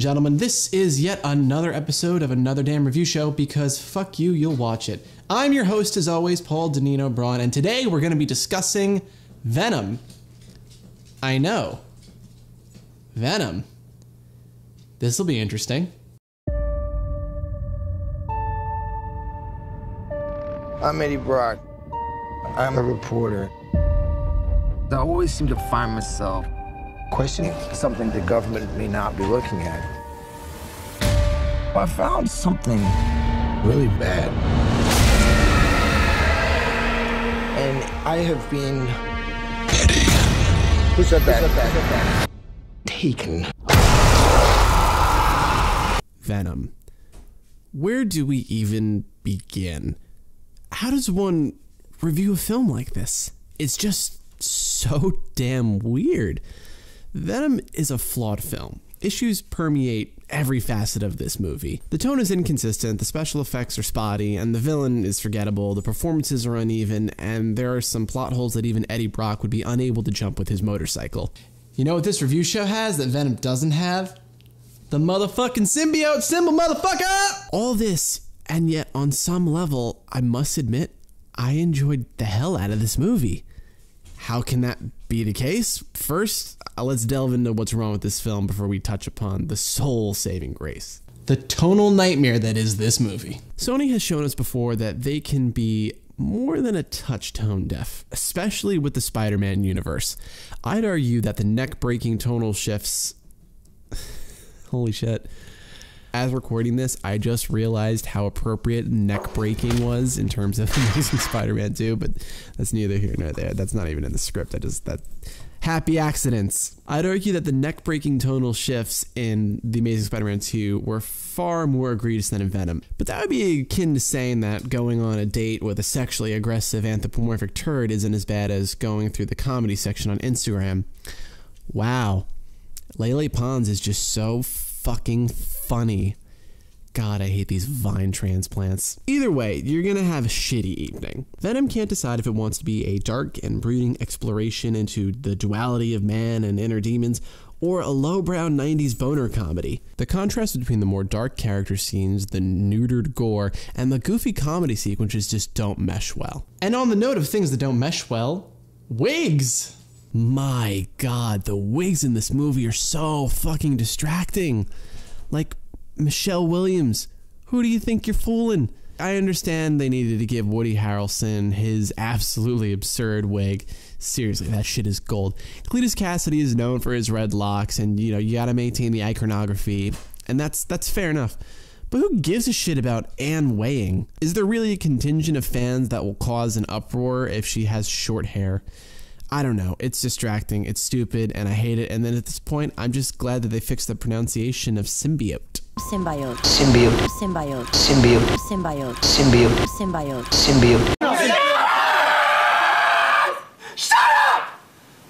gentlemen, this is yet another episode of Another Damn Review Show, because fuck you, you'll watch it. I'm your host, as always, Paul Danino Braun, and today we're going to be discussing Venom. I know. Venom. This'll be interesting. I'm Eddie Brock. I'm a reporter. I always seem to find myself questioning something the government may not be looking at. I found something really bad. And I have been... Eddie. Who said that? Taken. Venom. Where do we even begin? How does one review a film like this? It's just so damn weird. Venom is a flawed film. Issues permeate every facet of this movie. The tone is inconsistent, the special effects are spotty, and the villain is forgettable, the performances are uneven, and there are some plot holes that even Eddie Brock would be unable to jump with his motorcycle. You know what this review show has that Venom doesn't have? The motherfucking symbiote symbol, motherfucker! All this, and yet on some level, I must admit, I enjoyed the hell out of this movie. How can that be the case? First, let's delve into what's wrong with this film before we touch upon the soul-saving grace. The tonal nightmare that is this movie. Sony has shown us before that they can be more than a touch tone deaf, especially with the Spider-Man universe. I'd argue that the neck-breaking tonal shifts... Holy shit. As recording this, I just realized how appropriate neck-breaking was in terms of Amazing Spider-Man 2, but that's neither here nor there. That's not even in the script. Happy accidents. I'd argue that the neck-breaking tonal shifts in The Amazing Spider-Man 2 were far more egregious than in Venom. But that would be akin to saying that going on a date with a sexually aggressive anthropomorphic turd isn't as bad as going through the comedy section on Instagram. Wow. Lele Pons is just so fucking funny. God, I hate these Vine transplants. Either way, you're gonna have a shitty evening. Venom can't decide if it wants to be a dark and brooding exploration into the duality of man and inner demons, or a lowbrow 90s boner comedy. The contrast between the more dark character scenes, the neutered gore, and the goofy comedy sequences just don't mesh well. And on the note of things that don't mesh well, wigs! My God, the wigs in this movie are so fucking distracting. Like, Michelle Williams, who do you think you're fooling? I understand they needed to give Woody Harrelson his absolutely absurd wig. Seriously, that shit is gold. Cletus Cassidy is known for his red locks, and you gotta maintain the iconography, and that's fair enough. But who gives a shit about Anne Weying? Is there really a contingent of fans that will cause an uproar if she has short hair? I don't know. It's distracting, it's stupid, and I hate it. And then at this point, I'm just glad that they fixed the pronunciation of symbiote. Symbiote. Symbiote. Symbiote. Symbiote. Symbiote. Symbiote. Symbiote. Symbiote. Shut up!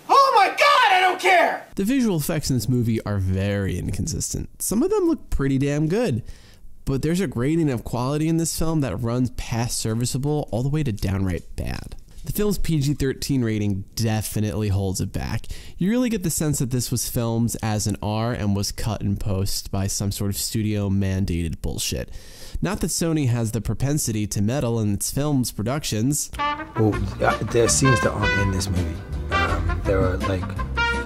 Oh my God, I don't care! The visual effects in this movie are very inconsistent. Some of them look pretty damn good, but there's a grading of quality in this film that runs past serviceable all the way to downright bad. The film's PG-13 rating definitely holds it back. You really get the sense that this was filmed as an R and was cut in post by some sort of studio-mandated bullshit. Not that Sony has the propensity to meddle in its film's productions. Well, there are scenes that aren't in this movie. There are like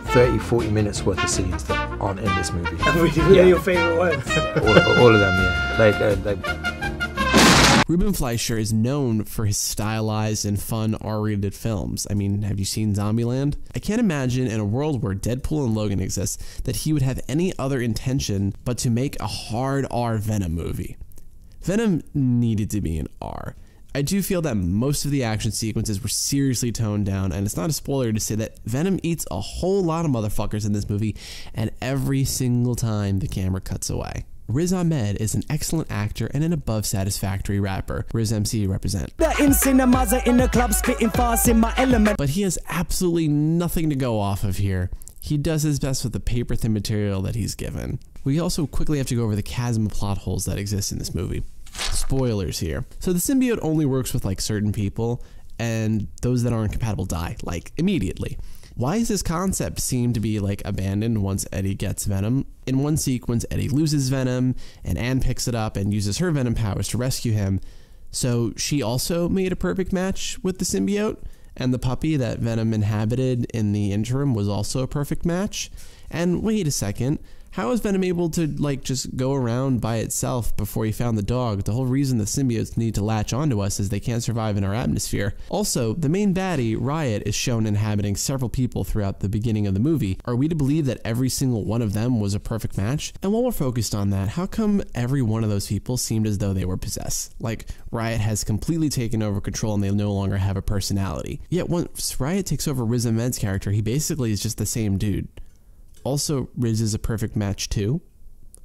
30-40 minutes worth of scenes that aren't in this movie. Yeah, your favorite ones. all of them, yeah. Like Ruben Fleischer is known for his stylized and fun R-rated films. I mean, have you seen Zombieland? I can't imagine in a world where Deadpool and Logan exist that he would have any other intention but to make a hard R Venom movie. Venom needed to be an R. I do feel that most of the action sequences were seriously toned down, and it's not a spoiler to say that Venom eats a whole lot of motherfuckers in this movie, and every single time the camera cuts away. Riz Ahmed is an excellent actor and an above satisfactory rapper. Riz MC represent. But he has absolutely nothing to go off of here. He does his best with the paper-thin material that he's given. We also quickly have to go over the chasm of plot holes that exist in this movie. Spoilers here. So the symbiote only works with like certain people, and those that aren't compatible die, like immediately. Why does this concept seem to be like abandoned once Eddie gets Venom? In one sequence, Eddie loses Venom, and Anne picks it up and uses her Venom powers to rescue him. So she also made a perfect match with the symbiote, and the puppy that Venom inhabited in the interim was also a perfect match. And wait a second, how is Venom able to like just go around by itself before he found the dog? The whole reason the symbiotes need to latch onto us is they can't survive in our atmosphere. Also, the main baddie, Riot, is shown inhabiting several people throughout the beginning of the movie. Are we to believe that every single one of them was a perfect match? And while we're focused on that, how come every one of those people seemed as though they were possessed? Like, Riot has completely taken over control and they no longer have a personality. Yet once Riot takes over Riz Ahmed's character, he basically is just the same dude. Also, Riz is a perfect match too.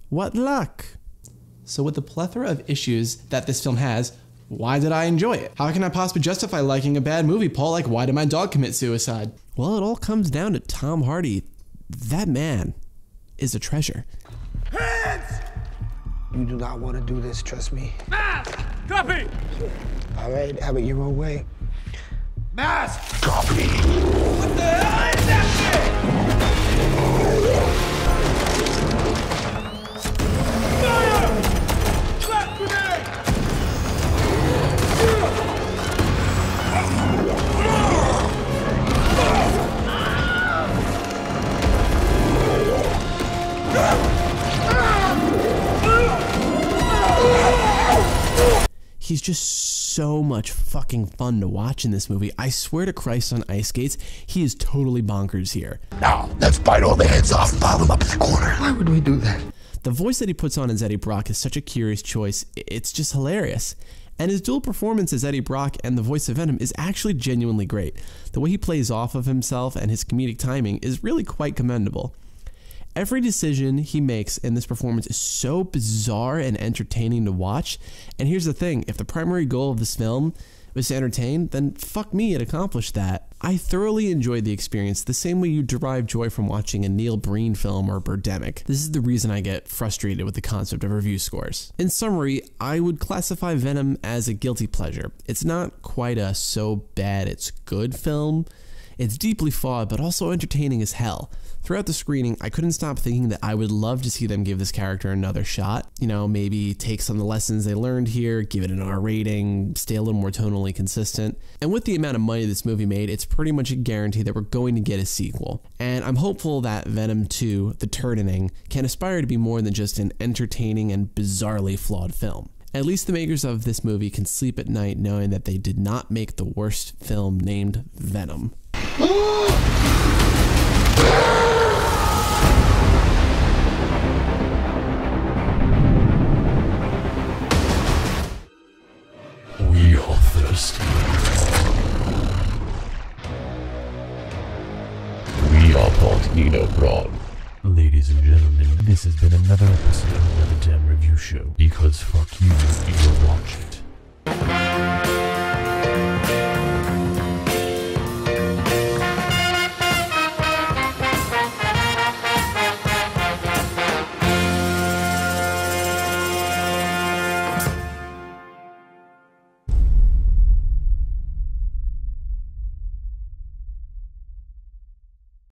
What luck! So with the plethora of issues that this film has, why did I enjoy it? How can I possibly justify liking a bad movie, Paul? Like, why did my dog commit suicide? Well, it all comes down to Tom Hardy. That man is a treasure. Hands! You do not want to do this, trust me. Mask! Copy! All right, have it your own way. Mask! Copy. What the hell is that thing? Fire! Trap grenade! He's just so much fucking fun to watch in this movie. I swear to Christ on ice skates, he is totally bonkers here. Now, let's bite all the heads off, pile them up in the corner. Why would we do that? The voice that he puts on as Eddie Brock is such a curious choice. It's just hilarious. And his dual performance as Eddie Brock and the voice of Venom is actually genuinely great. The way he plays off of himself and his comedic timing is really quite commendable. Every decision he makes in this performance is so bizarre and entertaining to watch. And here's the thing, if the primary goal of this film was to entertain, then fuck me, it accomplished that. I thoroughly enjoyed the experience the same way you derive joy from watching a Neil Breen film or Birdemic. This is the reason I get frustrated with the concept of review scores. In summary, I would classify Venom as a guilty pleasure. It's not quite a so bad it's good film. It's deeply flawed, but also entertaining as hell. Throughout the screening, I couldn't stop thinking that I would love to see them give this character another shot. You know, maybe take some of the lessons they learned here, give it an R rating, stay a little more tonally consistent. And with the amount of money this movie made, it's pretty much a guarantee that we're going to get a sequel. And I'm hopeful that Venom 2, The Turning, can aspire to be more than just an entertaining and bizarrely flawed film. At least the makers of this movie can sleep at night knowing that they did not make the worst film named Venom. We are thirsty. We are part Nino Broad. Ladies and gentlemen, this has been another episode of Another Damn Review Show. Because fuck you, you'll watch it.